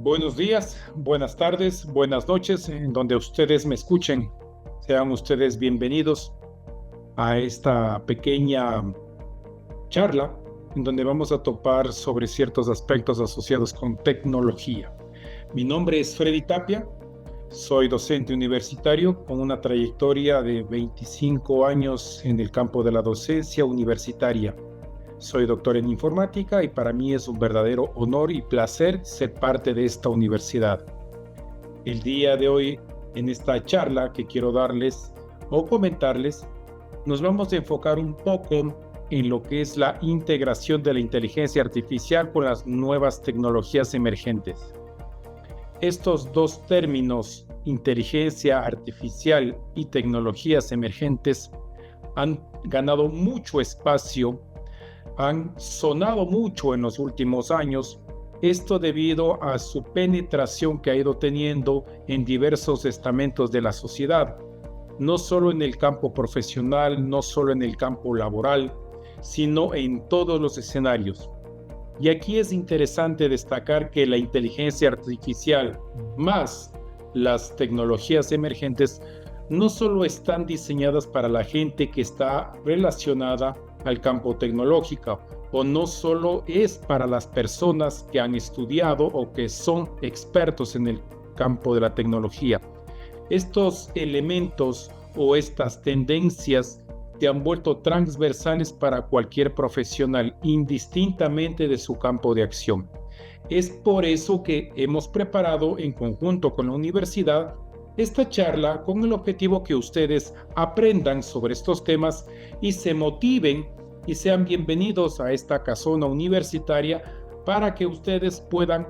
Buenos días, buenas tardes, buenas noches, en donde ustedes me escuchen. Sean ustedes bienvenidos a esta pequeña charla en donde vamos a topar sobre ciertos aspectos asociados con tecnología. Mi nombre es Freddy Tapia, soy docente universitario con una trayectoria de 25 años en el campo de la docencia universitaria. Soy doctor en informática y para mí es un verdadero honor y placer ser parte de esta universidad. El día de hoy, en esta charla que quiero darles o comentarles, nos vamos a enfocar un poco en lo que es la integración de la inteligencia artificial con las nuevas tecnologías emergentes. Estos dos términos, inteligencia artificial y tecnologías emergentes, han ganado mucho espacio, han sonado mucho en los últimos años, esto debido a su penetración que ha ido teniendo en diversos estamentos de la sociedad, no solo en el campo profesional, no solo en el campo laboral, sino en todos los escenarios. Y aquí es interesante destacar que la inteligencia artificial más las tecnologías emergentes no solo están diseñadas para la gente que está relacionada al campo tecnológico, o no solo es para las personas que han estudiado o que son expertos en el campo de la tecnología. Estos elementos o estas tendencias se han vuelto transversales para cualquier profesional, indistintamente de su campo de acción. Es por eso que hemos preparado en conjunto con la universidad esta charla con el objetivo que ustedes aprendan sobre estos temas y se motiven y sean bienvenidos a esta casona universitaria para que ustedes puedan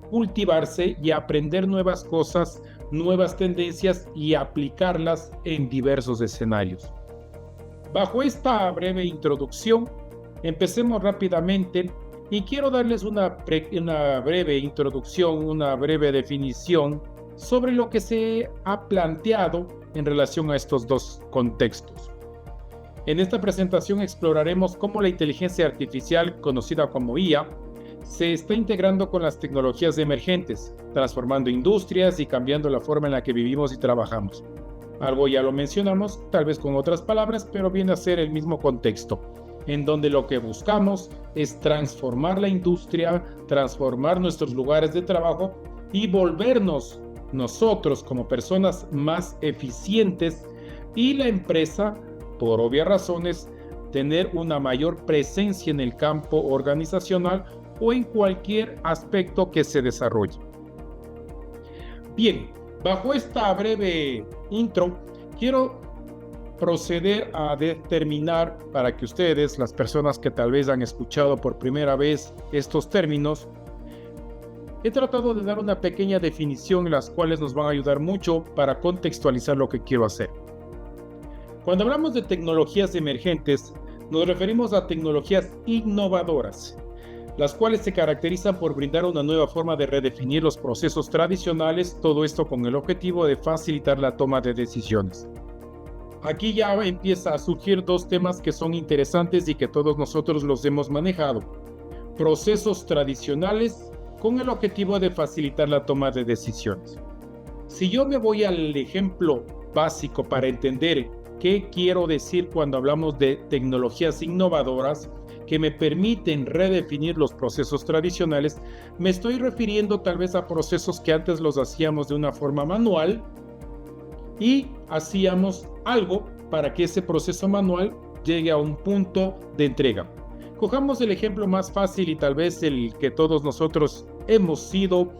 cultivarse y aprender nuevas cosas, nuevas tendencias y aplicarlas en diversos escenarios. Bajo esta breve introducción, empecemos rápidamente y quiero darles una breve introducción, una breve definición sobre lo que se ha planteado en relación a estos dos contextos. En esta presentación exploraremos cómo la inteligencia artificial, conocida como IA, se está integrando con las tecnologías emergentes, transformando industrias y cambiando la forma en la que vivimos y trabajamos. Algo ya lo mencionamos, tal vez con otras palabras, pero viene a ser el mismo contexto, en donde lo que buscamos es transformar la industria, transformar nuestros lugares de trabajo y volvernos nosotros como personas más eficientes y la empresa, por obvias razones, tener una mayor presencia en el campo organizacional o en cualquier aspecto que se desarrolle. Bien, bajo esta breve intro, quiero proceder a determinar para que ustedes, las personas que tal vez han escuchado por primera vez estos términos, he tratado de dar una pequeña definición en las cuales nos van a ayudar mucho para contextualizar lo que quiero hacer. Cuando hablamos de tecnologías emergentes, nos referimos a tecnologías innovadoras, las cuales se caracterizan por brindar una nueva forma de redefinir los procesos tradicionales, todo esto con el objetivo de facilitar la toma de decisiones. Aquí ya empieza a surgir dos temas que son interesantes y que todos nosotros los hemos manejado. Procesos tradicionales con el objetivo de facilitar la toma de decisiones. Si yo me voy al ejemplo básico para entender qué quiero decir cuando hablamos de tecnologías innovadoras que me permiten redefinir los procesos tradicionales, me estoy refiriendo tal vez a procesos que antes los hacíamos de una forma manual y hacíamos algo para que ese proceso manual llegue a un punto de entrega. Cojamos el ejemplo más fácil y tal vez el que todos nosotros hemos sido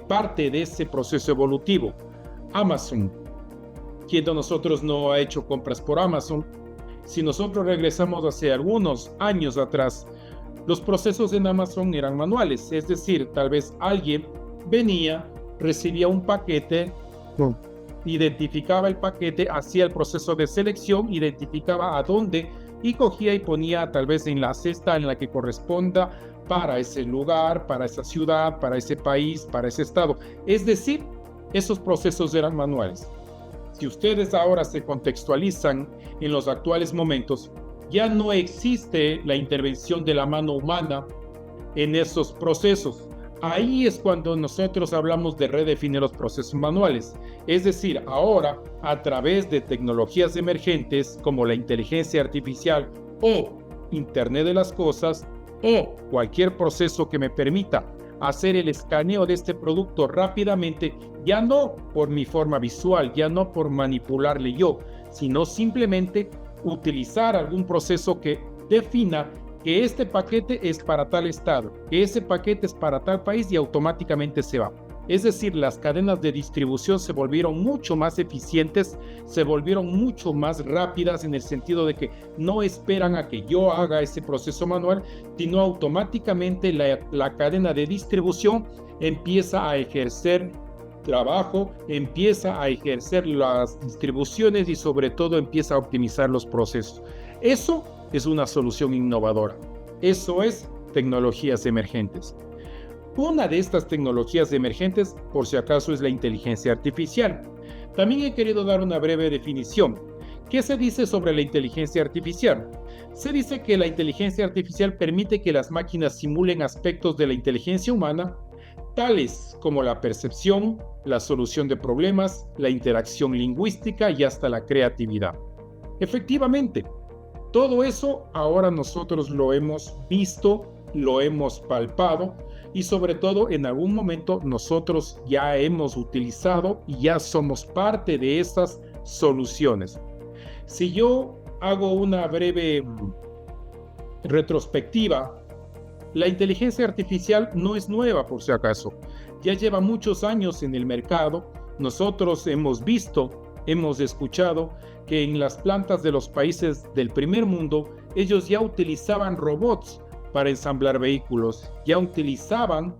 parte de ese proceso evolutivo. Amazon. ¿Quién de nosotros no ha hecho compras por Amazon? Si nosotros regresamos hace algunos años atrás, los procesos en Amazon eran manuales, es decir, tal vez alguien venía, recibía un paquete, identificaba el paquete, hacía el proceso de selección, identificaba a dónde y cogía y ponía tal vez en la cesta en la que corresponda para ese lugar, para esa ciudad, para ese país, para ese estado. Es decir, esos procesos eran manuales. Si ustedes ahora se contextualizan en los actuales momentos, ya no existe la intervención de la mano humana en esos procesos. Ahí es cuando nosotros hablamos de redefinir los procesos manuales. Es decir, ahora, a través de tecnologías emergentes como la inteligencia artificial o Internet de las Cosas o cualquier proceso que me permita hacer el escaneo de este producto rápidamente, ya no por mi forma visual, ya no por manipularle yo, sino simplemente utilizar algún proceso que defina que este paquete es para tal estado, que ese paquete es para tal país y automáticamente se va. Es decir, las cadenas de distribución se volvieron mucho más eficientes, se volvieron mucho más rápidas en el sentido de que no esperan a que yo haga ese proceso manual, sino automáticamente la cadena de distribución empieza a ejercer trabajo, empieza a ejercer las distribuciones y sobre todo empieza a optimizar los procesos. Eso es una solución innovadora. Eso es tecnologías emergentes. Una de estas tecnologías emergentes, por si acaso, es la inteligencia artificial. También he querido dar una breve definición. ¿Qué se dice sobre la inteligencia artificial? Se dice que la inteligencia artificial permite que las máquinas simulen aspectos de la inteligencia humana, tales como la percepción, la solución de problemas, la interacción lingüística y hasta la creatividad. Efectivamente, todo eso ahora nosotros lo hemos visto, lo hemos palpado y sobre todo en algún momento nosotros ya hemos utilizado y ya somos parte de esas soluciones. Si yo hago una breve retrospectiva, la inteligencia artificial no es nueva por si acaso, ya lleva muchos años en el mercado. Nosotros hemos visto, hemos escuchado que en las plantas de los países del primer mundo, ellos ya utilizaban robots para ensamblar vehículos, ya utilizaban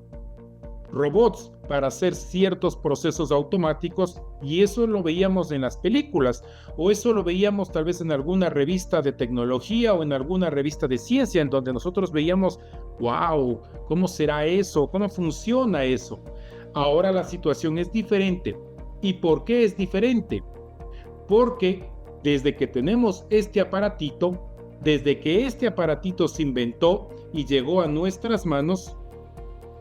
robots para hacer ciertos procesos automáticos y eso lo veíamos en las películas o eso lo veíamos tal vez en alguna revista de tecnología o en alguna revista de ciencia en donde nosotros veíamos, wow, ¿cómo será eso? ¿Cómo funciona eso? Ahora la situación es diferente. ¿Y por qué es diferente? Porque desde que tenemos este aparatito, desde que este aparatito se inventó y llegó a nuestras manos,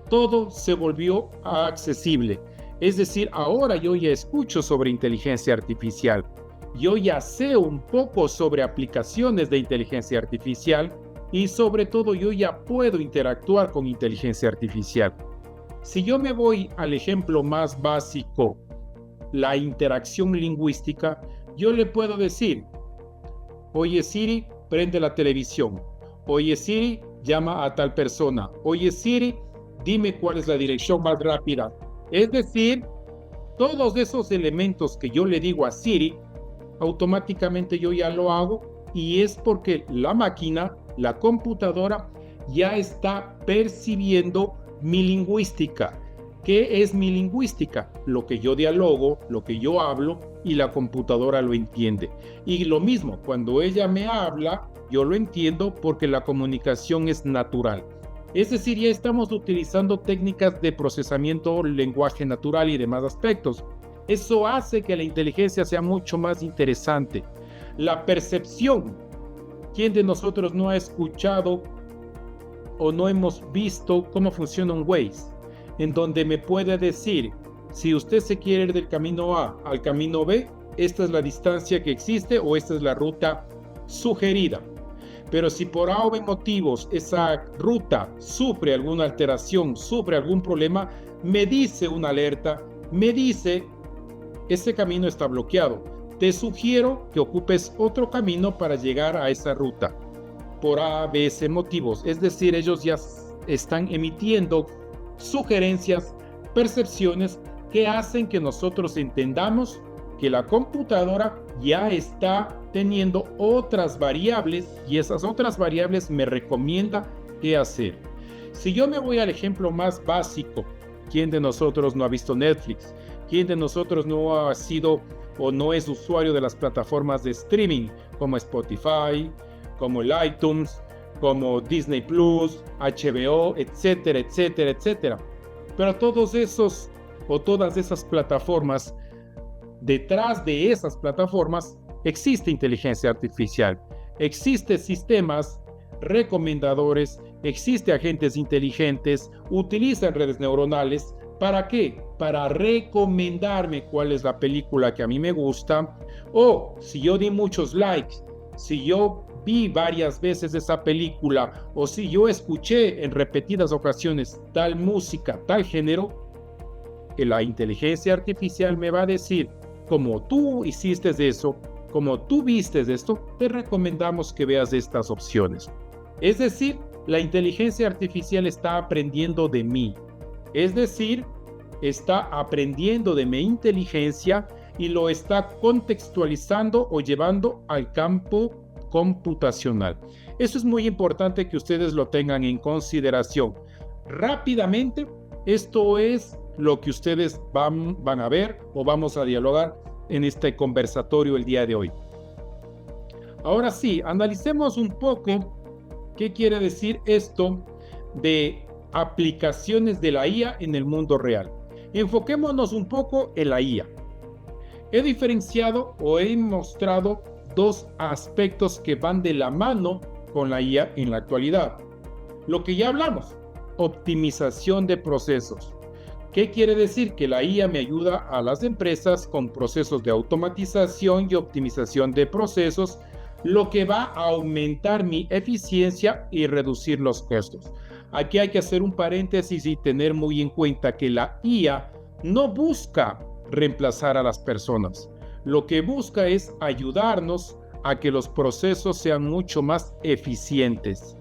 todo se volvió accesible. Es decir, ahora yo ya escucho sobre inteligencia artificial, yo ya sé un poco sobre aplicaciones de inteligencia artificial y sobre todo yo ya puedo interactuar con inteligencia artificial. Si yo me voy al ejemplo más básico, la interacción lingüística, yo le puedo decir, oye Siri, prende la televisión. Oye Siri, llama a tal persona. Oye Siri, dime cuál es la dirección más rápida. Es decir, todos esos elementos que yo le digo a Siri, automáticamente yo ya lo hago y es porque la máquina, la computadora, ya está percibiendo mi lingüística. ¿Qué es mi lingüística? Lo que yo dialogo, lo que yo hablo y la computadora lo entiende. Y lo mismo, cuando ella me habla, yo lo entiendo porque la comunicación es natural. Es decir, ya estamos utilizando técnicas de procesamiento, lenguaje natural y demás aspectos. Eso hace que la inteligencia sea mucho más interesante. La percepción. ¿Quién de nosotros no ha escuchado o no hemos visto cómo funciona un Waze? En donde me puede decir, si usted se quiere ir del camino A al camino B, esta es la distancia que existe o esta es la ruta sugerida. Pero si por A o B motivos esa ruta sufre alguna alteración, sufre algún problema, me dice una alerta, me dice, ese camino está bloqueado. Te sugiero que ocupes otro camino para llegar a esa ruta. Por A, B, C motivos. Es decir, ellos ya están emitiendo sugerencias, percepciones que hacen que nosotros entendamos que la computadora ya está teniendo otras variables y esas otras variables me recomienda qué hacer. Si yo me voy al ejemplo más básico, ¿quién de nosotros no ha visto Netflix? ¿Quién de nosotros no ha sido o no es usuario de las plataformas de streaming como Spotify, como el iTunes, como Disney Plus, HBO, etcétera, etcétera, etcétera? Pero todos esos o todas esas plataformas, detrás de esas plataformas existe inteligencia artificial, existen sistemas recomendadores, existen agentes inteligentes, utilizan redes neuronales. ¿Para qué? Para recomendarme cuál es la película que a mí me gusta, o si yo di muchos likes, si yo vi varias veces esa película, o si yo escuché en repetidas ocasiones tal música, tal género, que la inteligencia artificial me va a decir, como tú hiciste eso, como tú viste esto, te recomendamos que veas estas opciones. Es decir, la inteligencia artificial está aprendiendo de mí. Es decir, está aprendiendo de mi inteligencia y lo está contextualizando o llevando al campo computacional. Eso es muy importante que ustedes lo tengan en consideración. Rápidamente, esto es lo que ustedes van a ver o vamos a dialogar en este conversatorio el día de hoy. Ahora sí, analicemos un poco qué quiere decir esto de aplicaciones de la IA en el mundo real. Enfoquémonos un poco en la IA. He diferenciado o he mostrado dos aspectos que van de la mano con la IA en la actualidad. Lo que ya hablamos, optimización de procesos. ¿Qué quiere decir? Que la IA me ayuda a las empresas con procesos de automatización y optimización de procesos, lo que va a aumentar mi eficiencia y reducir los costos. Aquí hay que hacer un paréntesis y tener muy en cuenta que la IA no busca reemplazar a las personas. Lo que busca es ayudarnos a que los procesos sean mucho más eficientes.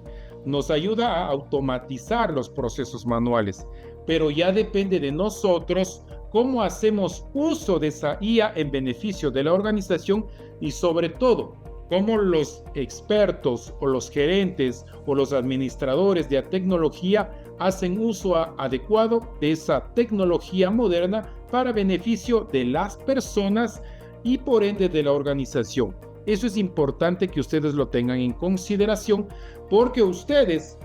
Nos ayuda a automatizar los procesos manuales, pero ya depende de nosotros cómo hacemos uso de esa IA en beneficio de la organización y sobre todo, cómo los expertos o los gerentes o los administradores de la tecnología hacen uso adecuado de esa tecnología moderna para beneficio de las personas y por ende de la organización. Eso es importante que ustedes lo tengan en consideración porque ustedes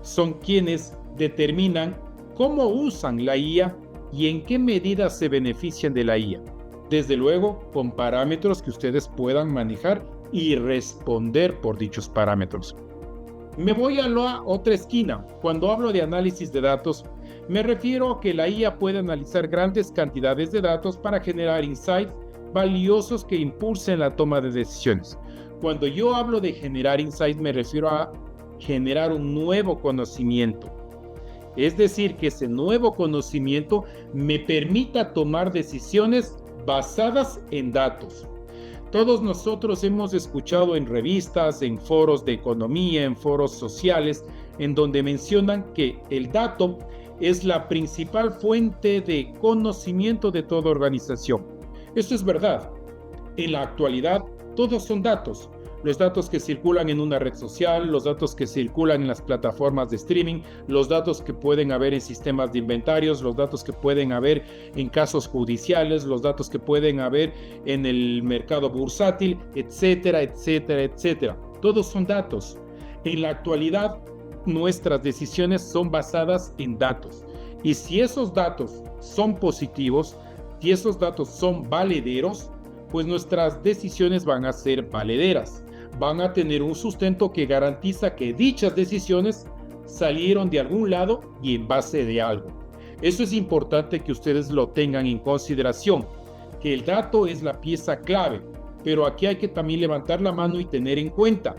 son quienes determinan cómo usan la IA y en qué medida se benefician de la IA. Desde luego, con parámetros que ustedes puedan manejar y responder por dichos parámetros. Me voy a la otra esquina. Cuando hablo de análisis de datos, me refiero a que la IA puede analizar grandes cantidades de datos para generar insights valiosos que impulsen la toma de decisiones. Cuando yo hablo de generar insights, me refiero a generar un nuevo conocimiento. Es decir, que ese nuevo conocimiento me permita tomar decisiones basadas en datos. Todos nosotros hemos escuchado en revistas, en foros de economía, en foros sociales, en donde mencionan que el dato es la principal fuente de conocimiento de toda organización. Esto es verdad. En la actualidad, todos son datos. Los datos que circulan en una red social, los datos que circulan en las plataformas de streaming, los datos que pueden haber en sistemas de inventarios, los datos que pueden haber en casos judiciales, los datos que pueden haber en el mercado bursátil, etcétera, etcétera, etcétera. Todos son datos. En la actualidad, nuestras decisiones son basadas en datos. Y si esos datos son positivos, si esos datos son valederos, pues nuestras decisiones van a ser valederas. Van a tener un sustento que garantiza que dichas decisiones salieron de algún lado y en base de algo. Eso es importante que ustedes lo tengan en consideración, que el dato es la pieza clave, pero aquí hay que también levantar la mano y tener en cuenta.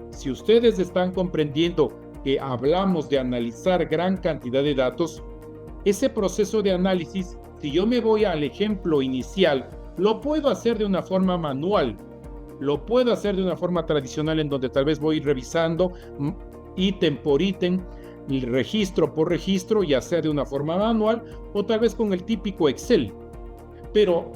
Si ustedes están comprendiendo que hablamos de analizar gran cantidad de datos, ese proceso de análisis, si yo me voy al ejemplo inicial, lo puedo hacer de una forma manual, lo puedo hacer de una forma tradicional en donde tal vez voy revisando ítem por ítem, registro por registro, ya sea de una forma manual o tal vez con el típico Excel. Pero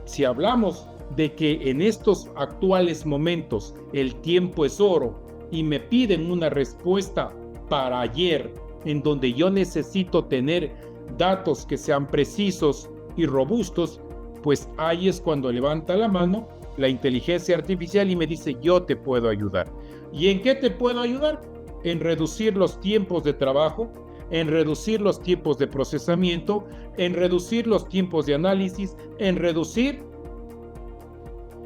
si hablamos de que en estos actuales momentos el tiempo es oro y me piden una respuesta para ayer, en donde yo necesito tener datos que sean precisos y robustos, pues ahí es cuando levanta la mano la inteligencia artificial y me dice, yo te puedo ayudar. ¿Y en qué te puedo ayudar? En reducir los tiempos de trabajo, en reducir los tiempos de procesamiento, en reducir los tiempos de análisis, en reducir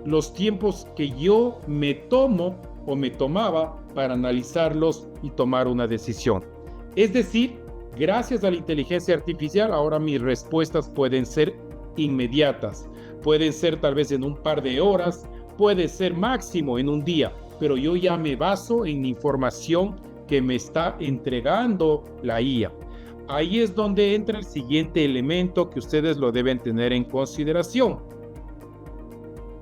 los tiempos que yo me tomo o me tomaba para analizarlos y tomar una decisión. Es decir, gracias a la inteligencia artificial, ahora mis respuestas pueden ser inmediatas, pueden ser tal vez en un par de horas, puede ser máximo en un día, pero yo ya me baso en información que me está entregando la IA. Ahí es donde entra el siguiente elemento que ustedes lo deben tener en consideración.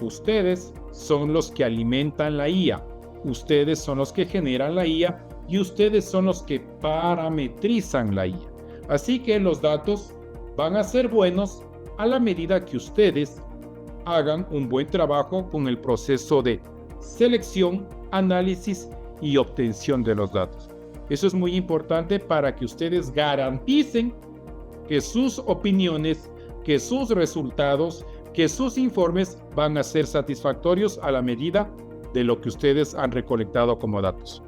Ustedes son los que alimentan la IA, ustedes son los que generan la IA y ustedes son los que parametrizan la IA. Así que los datos van a ser buenos a la medida que ustedes hagan un buen trabajo con el proceso de selección, análisis y obtención de los datos. Eso es muy importante para que ustedes garanticen que sus opiniones, que sus resultados, que sus informes van a ser satisfactorios a la medida de lo que ustedes han recolectado como datos.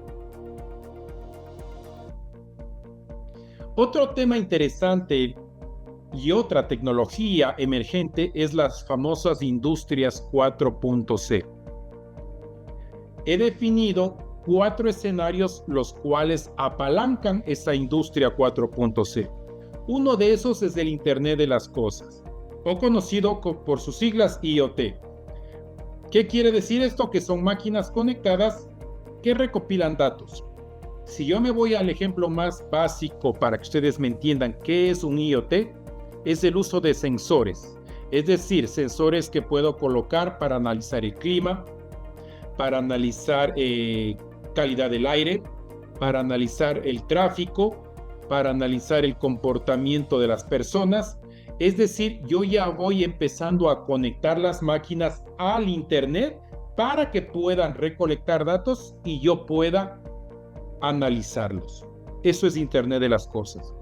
Otro tema interesante y otra tecnología emergente es las famosas industrias 4.0. He definido 4 escenarios los cuales apalancan esa industria 4.0. Uno de esos es el Internet de las Cosas, o conocido por sus siglas IoT. ¿Qué quiere decir esto? Que son máquinas conectadas que recopilan datos. Si yo me voy al ejemplo más básico para que ustedes me entiendan qué es un IoT, es el uso de sensores. Es decir, sensores que puedo colocar para analizar el clima, para analizar calidad del aire, para analizar el tráfico, para analizar el comportamiento de las personas. Es decir, yo ya voy empezando a conectar las máquinas al Internet para que puedan recolectar datos y yo pueda analizarlos. Eso es Internet de las Cosas.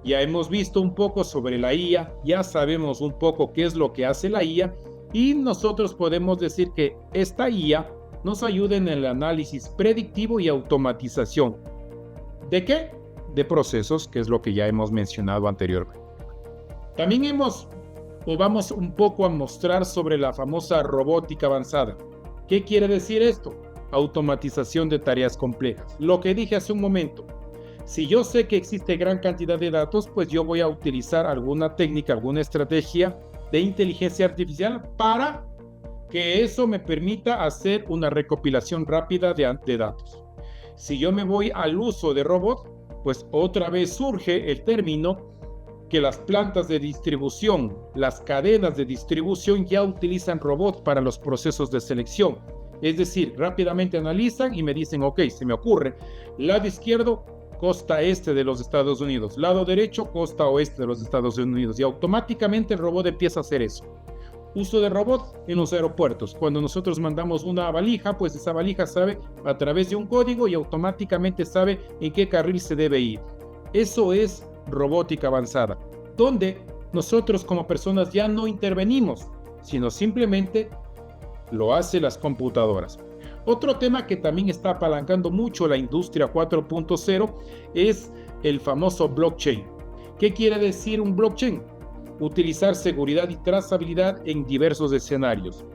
Ya hemos visto un poco sobre la IA, ya sabemos un poco qué es lo que hace la IA y nosotros podemos decir que esta IA nos ayuda en el análisis predictivo y automatización. ¿De qué? De procesos, que es lo que ya hemos mencionado anteriormente. También vamos un poco a mostrar sobre la famosa robótica avanzada. ¿Qué quiere decir esto? Automatización de tareas complejas. Lo que dije hace un momento. Si yo sé que existe gran cantidad de datos, pues yo voy a utilizar alguna técnica, alguna estrategia de inteligencia artificial para que eso me permita hacer una recopilación rápida de datos. Si yo me voy al uso de robots, pues otra vez surge el término que las plantas de distribución, las cadenas de distribución ya utilizan robots para los procesos de selección. Es decir, rápidamente analizan y me dicen, ok, se me ocurre, lado izquierdo, costa este de los Estados Unidos, lado derecho, costa oeste de los Estados Unidos, y automáticamente el robot empieza a hacer eso. Uso de robots en los aeropuertos. Cuando nosotros mandamos una valija, pues esa valija sabe a través de un código y automáticamente sabe en qué carril se debe ir. Eso es robótica avanzada, donde nosotros como personas ya no intervenimos, sino simplemente lo hacen las computadoras. Otro tema que también está apalancando mucho la industria 4.0 es el famoso blockchain. ¿Qué quiere decir un blockchain? Utilizar seguridad y trazabilidad en diversos escenarios.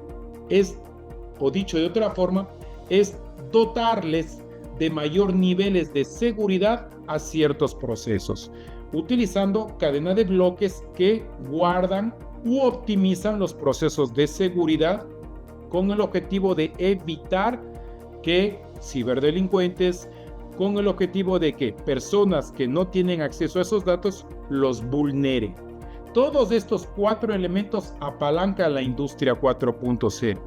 O dicho de otra forma, es dotarles de mayor niveles de seguridad a ciertos procesos, utilizando cadena de bloques que guardan u optimizan los procesos de seguridad con el objetivo de evitar que ciberdelincuentes, con el objetivo de que personas que no tienen acceso a esos datos los vulneren. Todos estos 4 elementos apalancan la industria 4.0.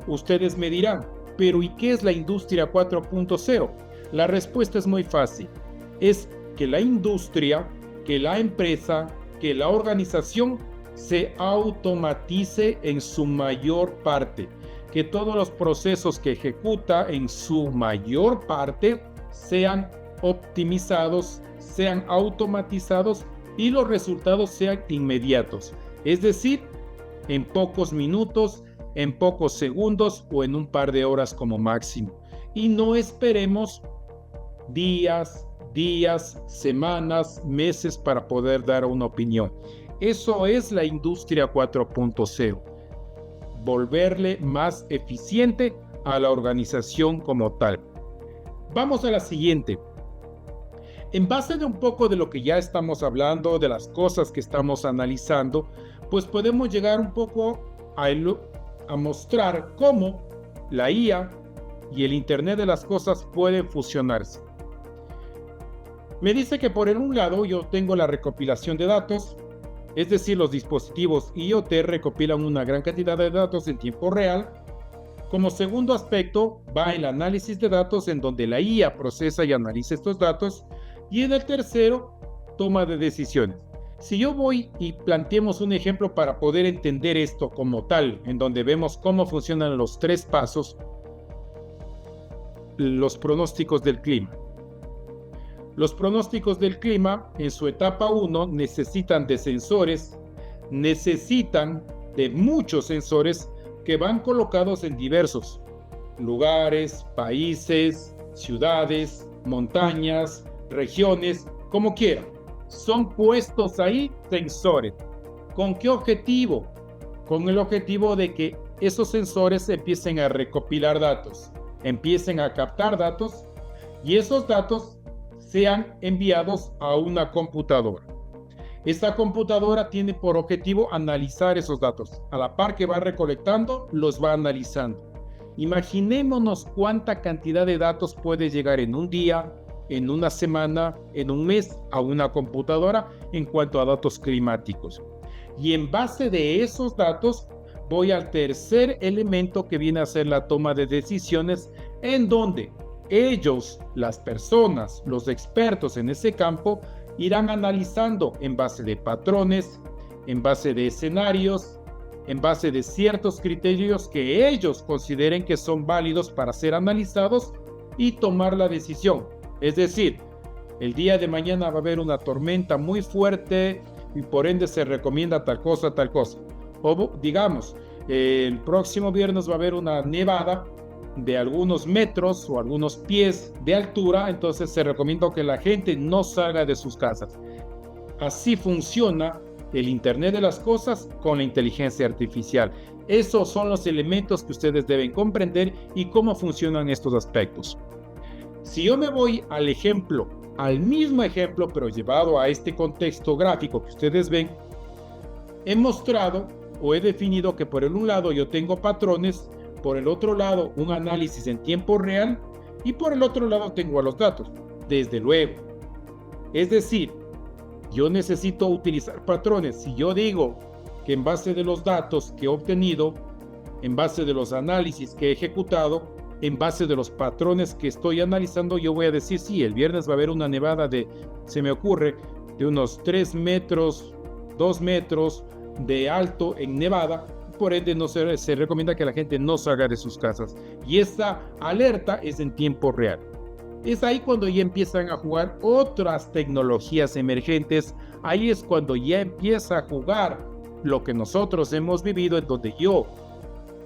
Ustedes me dirán, pero ¿y qué es la industria 4.0? La respuesta es muy fácil. Es que la industria, que la empresa, que la organización se automatice en su mayor parte. Que todos los procesos que ejecuta en su mayor parte sean optimizados, sean automatizados y los resultados sean inmediatos. Es decir, en pocos minutos, en pocos segundos o en un par de horas como máximo. Y no esperemos días, semanas, meses para poder dar una opinión. Eso es la industria 4.0. Volverle más eficiente a la organización como tal. Vamos a la siguiente. En base de un poco de lo que ya estamos hablando, de las cosas que estamos analizando, pues podemos llegar un poco a mostrar cómo la IA y el Internet de las cosas pueden fusionarse. Me dice que por un lado yo tengo la recopilación de datos, es decir, los dispositivos IoT recopilan una gran cantidad de datos en tiempo real. Como segundo aspecto va el análisis de datos, en donde la IA procesa y analiza estos datos. Y en el tercero, toma de decisiones. Si yo voy y planteemos un ejemplo para poder entender esto como tal, en donde vemos cómo funcionan los tres pasos, los pronósticos del clima. Los pronósticos del clima en su etapa 1 necesitan de sensores, necesitan de muchos sensores que van colocados en diversos lugares, países, ciudades, montañas, regiones, como quieran. Son puestos ahí sensores. ¿Con qué objetivo? Con el objetivo de que esos sensores empiecen a recopilar datos, empiecen a captar datos y esos datos sean enviados a una computadora. Esta computadora tiene por objetivo analizar esos datos. A la par que va recolectando, los va analizando. Imaginémonos cuánta cantidad de datos puede llegar en un día, en una semana, en un mes a una computadora en cuanto a datos climáticos. Y en base de esos datos voy al tercer elemento, que viene a ser la toma de decisiones, en donde ellos, las personas, los expertos en ese campo, irán analizando en base de patrones, en base de escenarios, en base de ciertos criterios que ellos consideren que son válidos para ser analizados y tomar la decisión. Es decir, el día de mañana va a haber una tormenta muy fuerte y por ende se recomienda tal cosa, tal cosa. O digamos, el próximo viernes va a haber una nevada de algunos metros o algunos pies de altura, entonces se recomienda que la gente no salga de sus casas. Así funciona el Internet de las cosas con la inteligencia artificial. Esos son los elementos que ustedes deben comprender y cómo funcionan estos aspectos. Si yo me voy al ejemplo, al mismo ejemplo, pero llevado a este contexto gráfico que ustedes ven, he mostrado o he definido que por un lado yo tengo patrones, por el otro lado un análisis en tiempo real y por el otro lado tengo a los datos, desde luego. Es decir, yo necesito utilizar patrones. Si yo digo que en base de los datos que he obtenido, en base de los análisis que he ejecutado, en base de los patrones que estoy analizando, yo voy a decir, sí, el viernes va a haber una nevada de, se me ocurre, de unos 3 metros, 2 metros de alto en Nevada. Por ende, se recomienda que la gente no salga de sus casas. Y esta alerta es en tiempo real. Es ahí cuando ya empiezan a jugar otras tecnologías emergentes. Ahí es cuando ya empieza a jugar lo que nosotros hemos vivido, en donde yo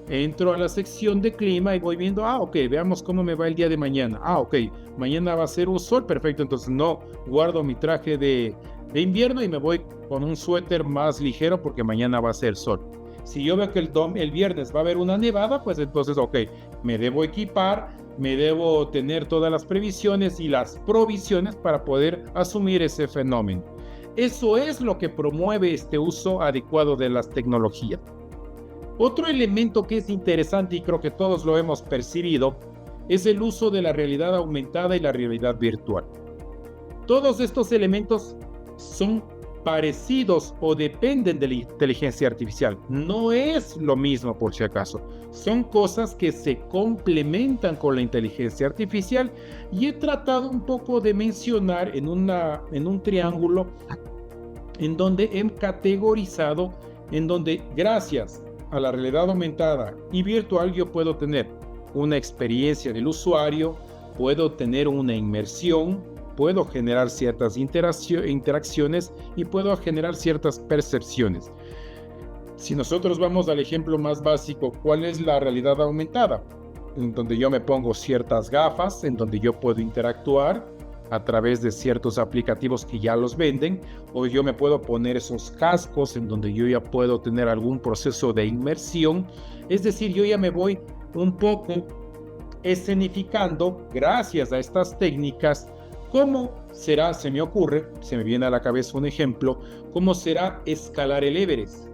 entro a la sección de clima y voy viendo, ok, veamos cómo me va el día de mañana. Ok, mañana va a ser un sol, perfecto, entonces no guardo mi traje de invierno y me voy con un suéter más ligero porque mañana va a ser sol. Si yo veo que el viernes va a haber una nevada, pues entonces, ok, me debo equipar, me debo tener todas las previsiones y las provisiones para poder asumir ese fenómeno. Eso es lo que promueve este uso adecuado de las tecnologías. Otro elemento que es interesante y creo que todos lo hemos percibido es el uso de la realidad aumentada y la realidad virtual. Todos estos elementos son parecidos o dependen de la inteligencia artificial. No es lo mismo, por si acaso. Son cosas que se complementan con la inteligencia artificial y he tratado un poco de mencionar en un triángulo en donde he categorizado, en donde gracias a la realidad aumentada y virtual yo puedo tener una experiencia del usuario, puedo tener una inmersión, puedo generar ciertas interacciones y puedo generar ciertas percepciones. Si nosotros vamos al ejemplo más básico, ¿cuál es la realidad aumentada? En donde yo me pongo ciertas gafas, en donde yo puedo interactuar a través de ciertos aplicativos que ya los venden, o yo me puedo poner esos cascos en donde yo ya puedo tener algún proceso de inmersión. Es decir, yo ya me voy un poco escenificando, gracias a estas técnicas, cómo será, se me viene a la cabeza un ejemplo, cómo será escalar el Everest.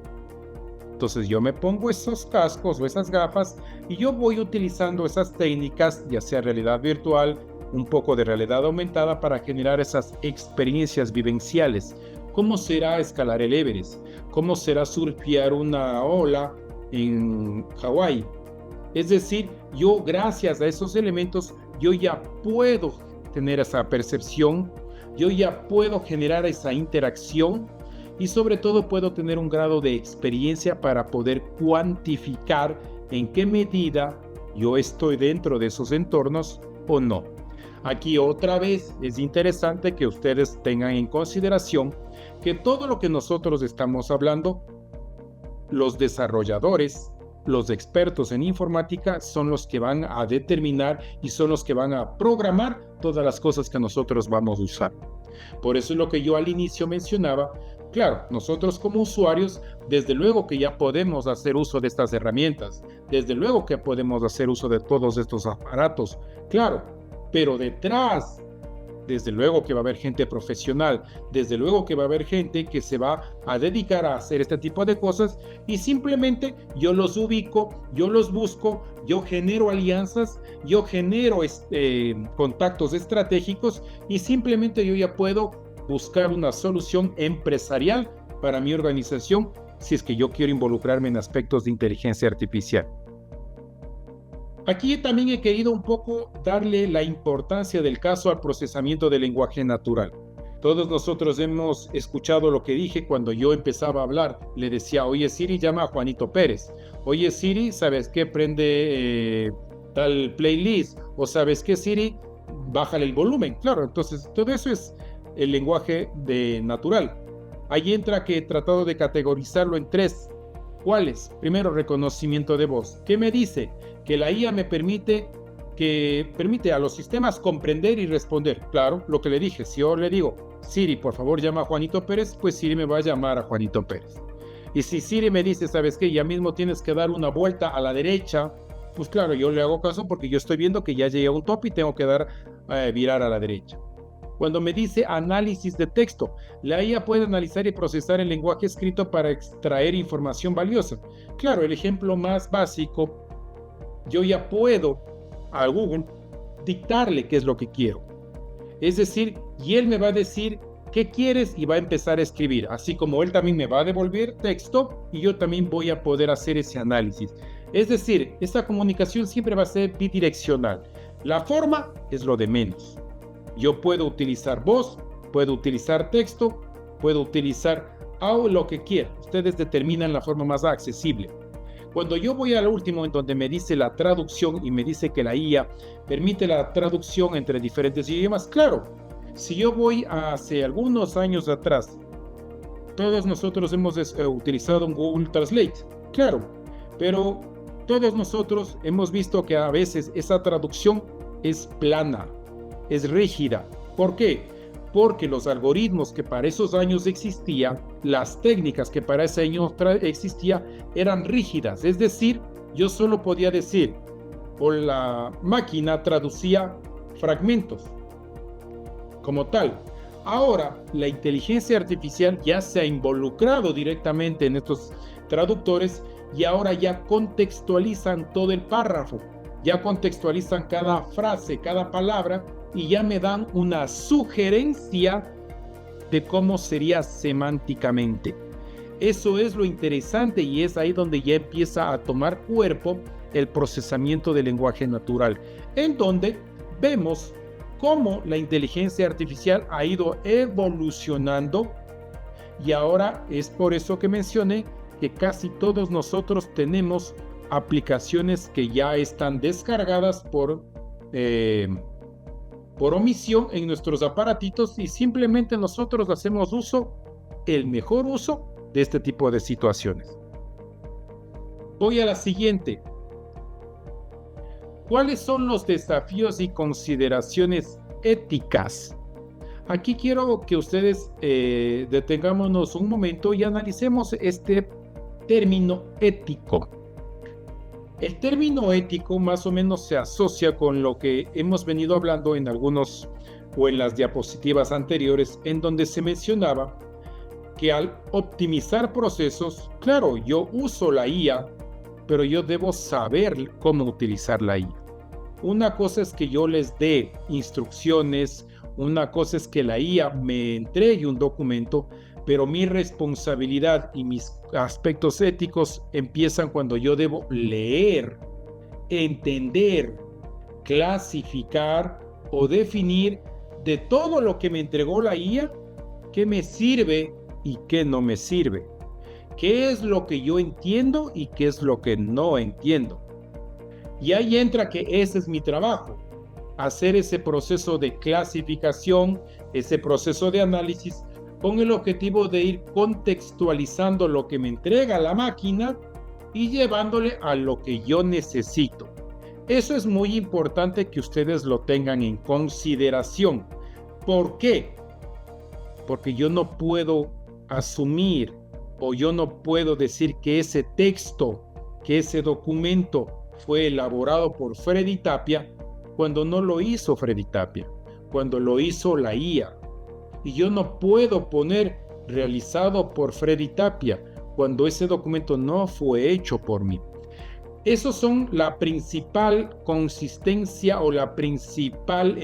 Entonces yo me pongo esos cascos o esas gafas y yo voy utilizando esas técnicas, ya sea realidad virtual, un poco de realidad aumentada, para generar esas experiencias vivenciales. ¿Cómo será escalar el Everest? ¿Cómo será surfear una ola en Hawái? Es decir, yo gracias a esos elementos, yo ya puedo tener esa percepción, yo ya puedo generar esa interacción y sobre todo puedo tener un grado de experiencia para poder cuantificar en qué medida yo estoy dentro de esos entornos o no. Aquí otra vez es interesante que ustedes tengan en consideración que todo lo que nosotros estamos hablando, los desarrolladores, los expertos en informática son los que van a determinar y son los que van a programar todas las cosas que nosotros vamos a usar. Por eso es lo que yo al inicio mencionaba. Claro, nosotros como usuarios, desde luego que ya podemos hacer uso de estas herramientas, desde luego que podemos hacer uso de todos estos aparatos, claro, pero detrás, desde luego que va a haber gente profesional, desde luego que va a haber gente que se va a dedicar a hacer este tipo de cosas y simplemente yo los ubico, yo los busco, yo genero alianzas, yo genero contactos estratégicos y simplemente yo ya puedo buscar una solución empresarial para mi organización si es que yo quiero involucrarme en aspectos de inteligencia artificial. Aquí también he querido un poco darle la importancia del caso al procesamiento del lenguaje natural. Todos nosotros hemos escuchado lo que dije cuando yo empezaba a hablar. Le decía, oye Siri, llama a Juanito Pérez. Oye Siri, ¿sabes qué? Prende tal playlist. O ¿sabes qué, Siri? Bájale el volumen. Claro, entonces todo eso es el lenguaje natural. Ahí entra que he tratado de categorizarlo en tres. ¿Cuáles? Primero, reconocimiento de voz. ¿Qué me dice? Que la IA me permite a los sistemas comprender y responder. Claro, lo que le dije, si yo le digo, Siri, por favor llama a Juanito Pérez, pues Siri me va a llamar a Juanito Pérez. Y si Siri me dice, ¿sabes qué? Ya mismo tienes que dar una vuelta a la derecha, pues claro, yo le hago caso porque yo estoy viendo que ya llegué a un top y tengo que virar a la derecha. Cuando me dice análisis de texto, la IA puede analizar y procesar el lenguaje escrito para extraer información valiosa. Claro, el ejemplo más básico, yo ya puedo a Google dictarle qué es lo que quiero. Es decir, y él me va a decir qué quieres y va a empezar a escribir, así como él también me va a devolver texto y yo también voy a poder hacer ese análisis. Es decir, esta comunicación siempre va a ser bidireccional. La forma es lo de menos. Yo puedo utilizar voz, puedo utilizar texto, puedo utilizar lo que quiera. Ustedes determinan la forma más accesible. Cuando yo voy al último, en donde me dice la traducción y me dice que la IA permite la traducción entre diferentes idiomas, claro, si yo voy hace algunos años atrás, todos nosotros hemos utilizado un Google Translate, claro, pero todos nosotros hemos visto que a veces esa traducción es plana, es rígida. ¿Por qué? Porque los algoritmos que para esos años existían, las técnicas que para ese año existían, eran rígidas. Es decir, yo solo podía decir, o la máquina traducía fragmentos como tal. Ahora, la inteligencia artificial ya se ha involucrado directamente en estos traductores y ahora ya contextualizan todo el párrafo, ya contextualizan cada frase, cada palabra, y ya me dan una sugerencia de cómo sería semánticamente. Eso es lo interesante y es ahí donde ya empieza a tomar cuerpo el procesamiento del lenguaje natural, en donde vemos cómo la inteligencia artificial ha ido evolucionando y ahora es por eso que mencioné que casi todos nosotros tenemos aplicaciones que ya están descargadas por omisión en nuestros aparatitos y simplemente nosotros hacemos el mejor uso de este tipo de situaciones. Voy a la siguiente. ¿Cuáles son los desafíos y consideraciones éticas? Aquí quiero que ustedes detengámonos un momento y analicemos este término ético. El término ético más o menos se asocia con lo que hemos venido hablando en algunos o en las diapositivas anteriores, en donde se mencionaba que al optimizar procesos, claro, yo uso la IA, pero yo debo saber cómo utilizar la IA. Una cosa es que yo les dé instrucciones, una cosa es que la IA me entregue un documento, pero mi responsabilidad y mis aspectos éticos empiezan cuando yo debo leer, entender, clasificar o definir de todo lo que me entregó la IA, qué me sirve y qué no me sirve. ¿Qué es lo que yo entiendo y qué es lo que no entiendo? Y ahí entra que ese es mi trabajo, hacer ese proceso de clasificación, ese proceso de análisis, con el objetivo de ir contextualizando lo que me entrega la máquina y llevándole a lo que yo necesito. Eso es muy importante que ustedes lo tengan en consideración. ¿Por qué? Porque yo no puedo asumir o yo no puedo decir que ese texto, que ese documento fue elaborado por Freddy Tapia cuando no lo hizo Freddy Tapia, cuando lo hizo la IA. Y yo no puedo poner realizado por Freddy Tapia cuando ese documento no fue hecho por mí. Esos son la principal consistencia o la principal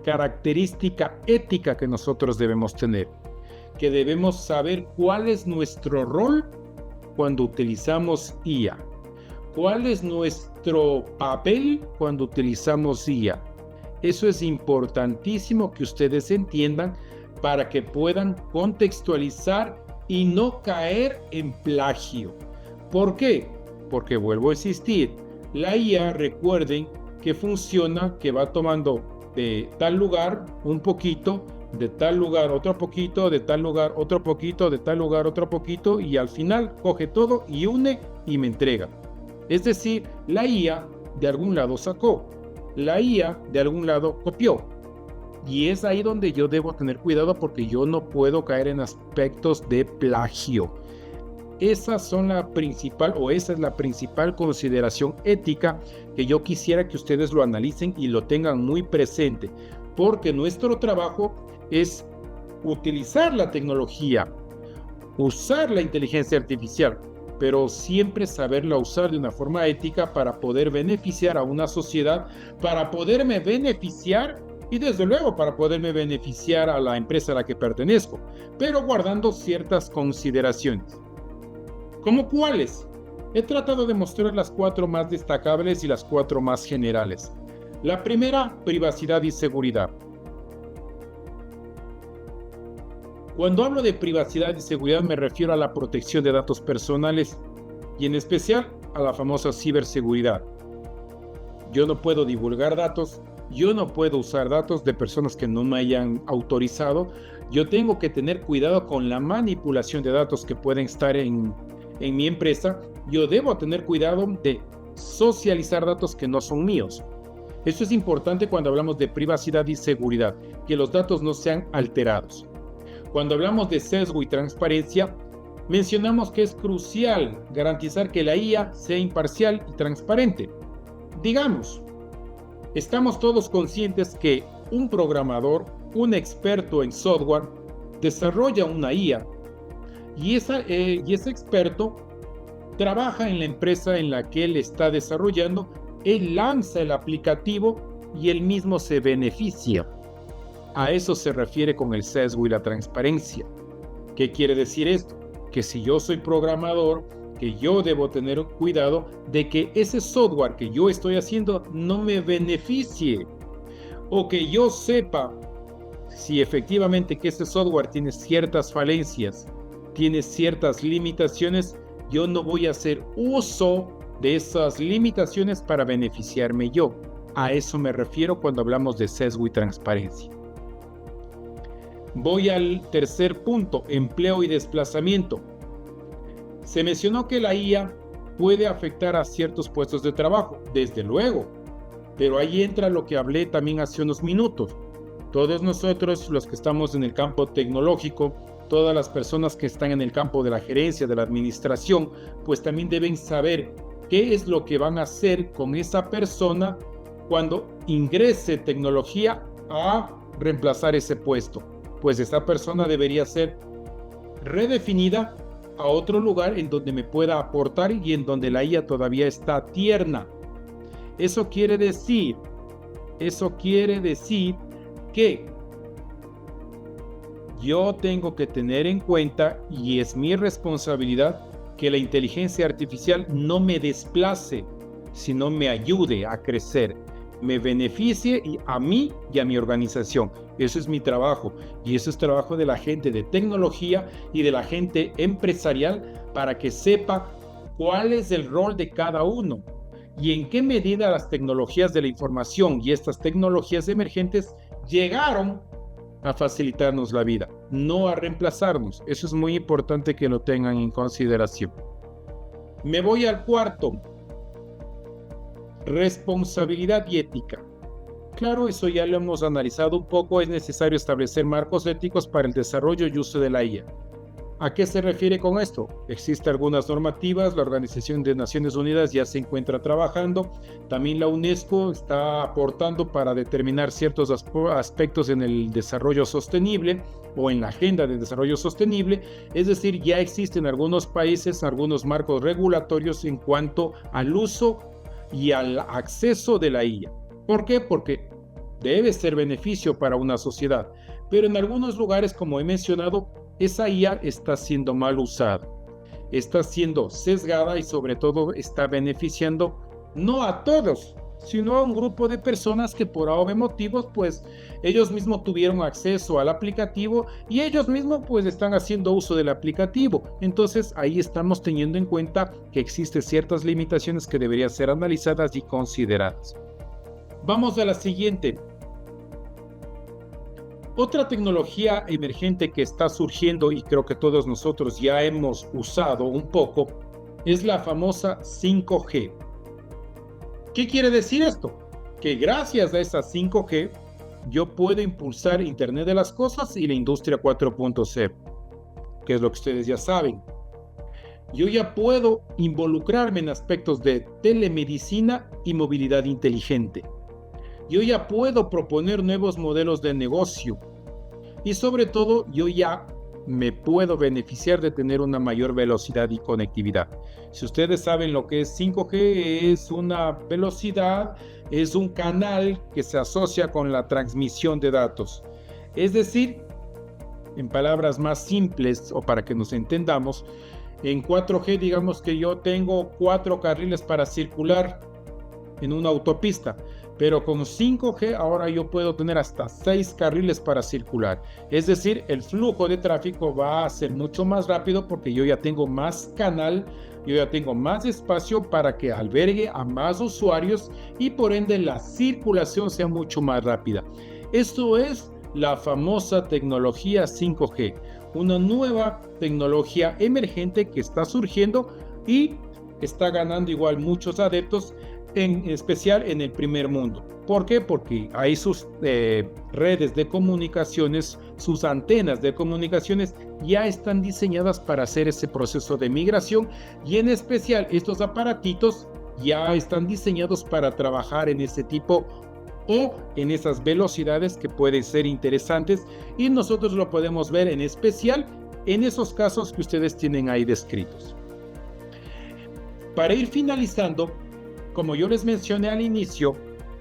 característica ética que nosotros debemos tener, que debemos saber cuál es nuestro rol cuando utilizamos IA, cuál es nuestro papel cuando utilizamos IA. Eso es importantísimo que ustedes entiendan para que puedan contextualizar y no caer en plagio. ¿Por qué? Porque vuelvo a insistir, la IA, recuerden que funciona, que va tomando de tal lugar un poquito, de tal lugar otro poquito, de tal lugar otro poquito, de tal lugar otro poquito, y al final coge todo y une y me entrega. Es decir, la IA de algún lado sacó, la IA de algún lado copió. Y es ahí donde yo debo tener cuidado porque yo no puedo caer en aspectos de plagio. Esa es la principal consideración ética que yo quisiera que ustedes lo analicen y lo tengan muy presente, porque nuestro trabajo es utilizar la tecnología, usar la inteligencia artificial, pero siempre saberla usar de una forma ética para poder beneficiar a una sociedad, para poderme beneficiar y desde luego para poderme beneficiar a la empresa a la que pertenezco, pero guardando ciertas consideraciones. ¿Cómo cuáles? He tratado de mostrar las 4 más destacables y las 4 más generales. La primera, privacidad y seguridad. Cuando hablo de privacidad y seguridad me refiero a la protección de datos personales y en especial a la famosa ciberseguridad. Yo no puedo divulgar datos, yo no puedo usar datos de personas que no me hayan autorizado. Yo tengo que tener cuidado con la manipulación de datos que pueden estar en mi empresa. Yo debo tener cuidado de socializar datos que no son míos. Esto es importante cuando hablamos de privacidad y seguridad, que los datos no sean alterados. Cuando hablamos de sesgo y transparencia, mencionamos que es crucial garantizar que la IA sea imparcial y transparente. Digamos, estamos todos conscientes que un programador, un experto en software, desarrolla una IA y ese experto trabaja en la empresa en la que él está desarrollando, él lanza el aplicativo y él mismo se beneficia. A eso se refiere con el sesgo y la transparencia. ¿Qué quiere decir esto? Que si yo soy programador, que yo debo tener cuidado de que ese software que yo estoy haciendo no me beneficie, o que yo sepa si efectivamente que ese software tiene ciertas falencias, tiene ciertas limitaciones, yo no voy a hacer uso de esas limitaciones para beneficiarme yo. A eso me refiero cuando hablamos de sesgo y transparencia. Voy al tercer punto, empleo y desplazamiento. Se mencionó que la IA puede afectar a ciertos puestos de trabajo, desde luego, pero ahí entra lo que hablé también hace unos minutos. Todos nosotros, los que estamos en el campo tecnológico, todas las personas que están en el campo de la gerencia, de la administración, pues también deben saber ¿Qué es lo que van a hacer con esa persona cuando ingrese tecnología a reemplazar ese puesto? Pues esa persona debería ser redefinida a otro lugar en donde me pueda aportar y en donde la IA todavía está tierna. Eso quiere decir que yo tengo que tener en cuenta, y es mi responsabilidad, que la inteligencia artificial no me desplace, sino me ayude a crecer, me beneficie a mí y a mi organización. Eso es mi trabajo, y eso es trabajo de la gente de tecnología y de la gente empresarial, para que sepa cuál es el rol de cada uno y en qué medida las tecnologías de la información y estas tecnologías emergentes llegaron a facilitarnos la vida, no a reemplazarnos. Eso es muy importante que lo tengan en consideración. Me voy al cuarto: responsabilidad y ética. Claro, eso ya lo hemos analizado un poco. Es necesario establecer marcos éticos para el desarrollo y uso de la IA. ¿A qué se refiere con esto? Existen algunas normativas, la Organización de Naciones Unidas ya se encuentra trabajando, también la UNESCO está aportando para determinar ciertos aspectos en el desarrollo sostenible o en la agenda de desarrollo sostenible. Es decir, ya existen en algunos países algunos marcos regulatorios en cuanto al uso y al acceso de la IA. ¿Por qué? Porque debe ser beneficio para una sociedad, pero en algunos lugares, como he mencionado, esa IA está siendo mal usada, está siendo sesgada y sobre todo está beneficiando no a todos, sino a un grupo de personas que por obvios motivos, pues ellos mismos tuvieron acceso al aplicativo y ellos mismos pues están haciendo uso del aplicativo. Entonces ahí estamos teniendo en cuenta que existen ciertas limitaciones que deberían ser analizadas y consideradas. Vamos a la siguiente. Otra tecnología emergente que está surgiendo y creo que todos nosotros ya hemos usado un poco es la famosa 5G. ¿Qué quiere decir esto? Que gracias a esa 5G yo puedo impulsar Internet de las Cosas y la industria 4.0, que es lo que ustedes ya saben. Yo ya puedo involucrarme en aspectos de telemedicina y movilidad inteligente. Yo ya puedo proponer nuevos modelos de negocio y sobre todo yo ya me puedo beneficiar de tener una mayor velocidad y conectividad. Si ustedes saben lo que es 5G, es una velocidad, es un canal que se asocia con la transmisión de datos. Es decir, en palabras más simples o para que nos entendamos, en 4G digamos que yo tengo 4 carriles para circular en una autopista, pero con 5G ahora yo puedo tener hasta 6 carriles para circular. Es decir, el flujo de tráfico va a ser mucho más rápido porque yo ya tengo más canal, yo ya tengo más espacio para que albergue a más usuarios y por ende la circulación sea mucho más rápida. Esto es la famosa tecnología 5G, una nueva tecnología emergente que está surgiendo y está ganando igual muchos adeptos, en especial en el primer mundo. ¿Por qué? Porque ahí sus redes de comunicaciones, sus antenas de comunicaciones ya están diseñadas para hacer ese proceso de migración y en especial estos aparatitos ya están diseñados para trabajar en ese tipo o en esas velocidades que pueden ser interesantes y nosotros lo podemos ver en especial en esos casos que ustedes tienen ahí descritos. Para ir finalizando, como yo les mencioné al inicio,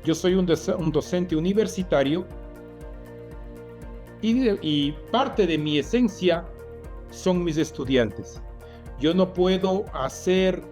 yo soy un docente universitario y parte de mi esencia son mis estudiantes. Yo no puedo hacer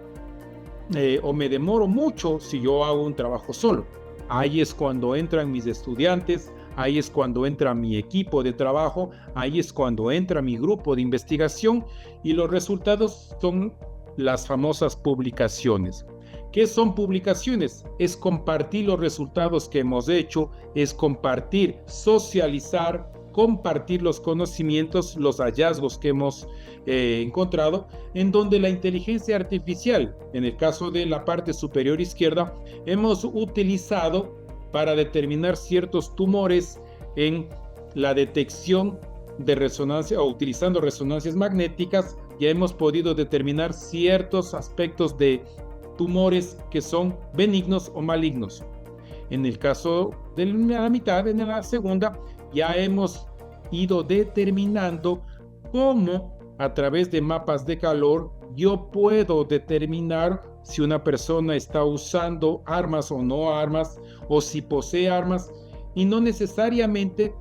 o me demoro mucho si yo hago un trabajo solo. Ahí es cuando entran mis estudiantes, ahí es cuando entra mi equipo de trabajo, ahí es cuando entra mi grupo de investigación y los resultados son las famosas publicaciones. ¿Qué son publicaciones? Es compartir los resultados que hemos hecho, es compartir, socializar, compartir los conocimientos, los hallazgos que hemos encontrado, en donde la inteligencia artificial, en el caso de la parte superior izquierda, hemos utilizado para determinar ciertos tumores en la detección de resonancia o utilizando resonancias magnéticas, ya hemos podido determinar ciertos aspectos de tumores que son benignos o malignos. En el caso de la mitad, en la segunda, ya hemos ido determinando cómo a través de mapas de calor yo puedo determinar si una persona está usando armas o no armas, o si posee armas, y no necesariamente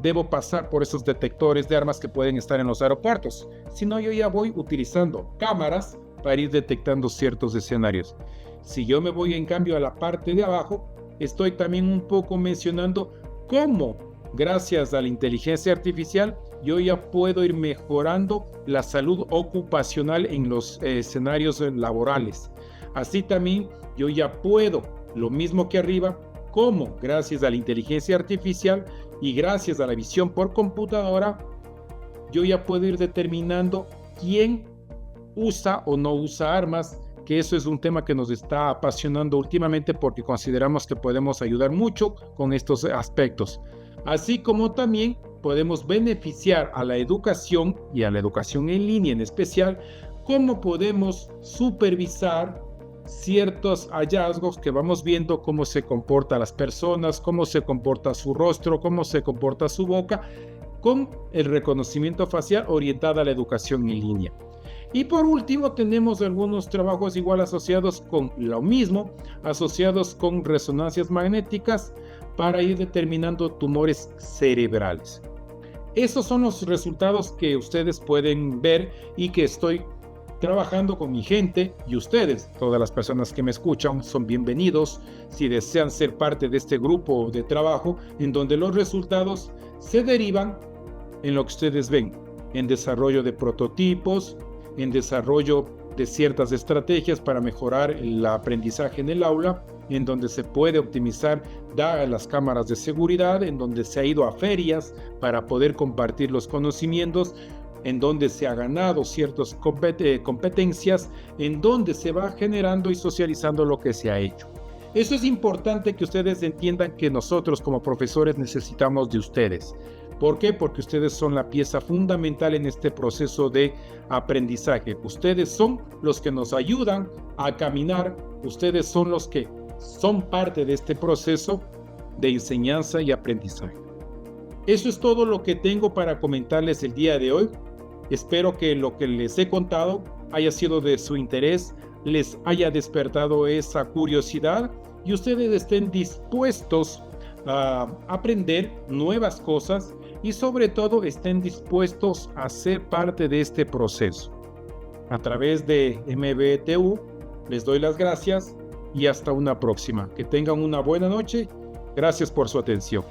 debo pasar por esos detectores de armas que pueden estar en los aeropuertos, sino yo ya voy utilizando cámaras para ir detectando ciertos escenarios. Si yo me voy en cambio a la parte de abajo, estoy también un poco mencionando cómo, gracias a la inteligencia artificial, yo ya puedo ir mejorando la salud ocupacional en los escenarios laborales. Así también yo ya puedo, lo mismo que arriba, cómo, gracias a la inteligencia artificial y gracias a la visión por computadora, yo ya puedo ir determinando quién usa o no usa armas, que eso es un tema que nos está apasionando últimamente porque consideramos que podemos ayudar mucho con estos aspectos. Así como también podemos beneficiar a la educación y a la educación en línea en especial, cómo podemos supervisar ciertos hallazgos que vamos viendo, cómo se comportan las personas, cómo se comporta su rostro, cómo se comporta su boca, con el reconocimiento facial orientado a la educación en línea. Y por último tenemos algunos trabajos igual asociados con lo mismo, asociados con resonancias magnéticas para ir determinando tumores cerebrales. Esos son los resultados que ustedes pueden ver y que estoy trabajando con mi gente, y ustedes, todas las personas que me escuchan, son bienvenidos si desean ser parte de este grupo de trabajo en donde los resultados se derivan en lo que ustedes ven, en desarrollo de prototipos, en desarrollo de ciertas estrategias para mejorar el aprendizaje en el aula, en donde se puede optimizar las cámaras de seguridad, en donde se ha ido a ferias para poder compartir los conocimientos, en donde se ha ganado ciertas competencias, en donde se va generando y socializando lo que se ha hecho. Eso es importante que ustedes entiendan que nosotros como profesores necesitamos de ustedes. ¿Por qué? Porque ustedes son la pieza fundamental en este proceso de aprendizaje. Ustedes son los que nos ayudan a caminar, ustedes son los que son parte de este proceso de enseñanza y aprendizaje. Eso es todo lo que tengo para comentarles el día de hoy. Espero que lo que les he contado haya sido de su interés, les haya despertado esa curiosidad y ustedes estén dispuestos a aprender nuevas cosas y sobre todo estén dispuestos a ser parte de este proceso. A través de MBTU les doy las gracias y hasta una próxima. Que tengan una buena noche. Gracias por su atención.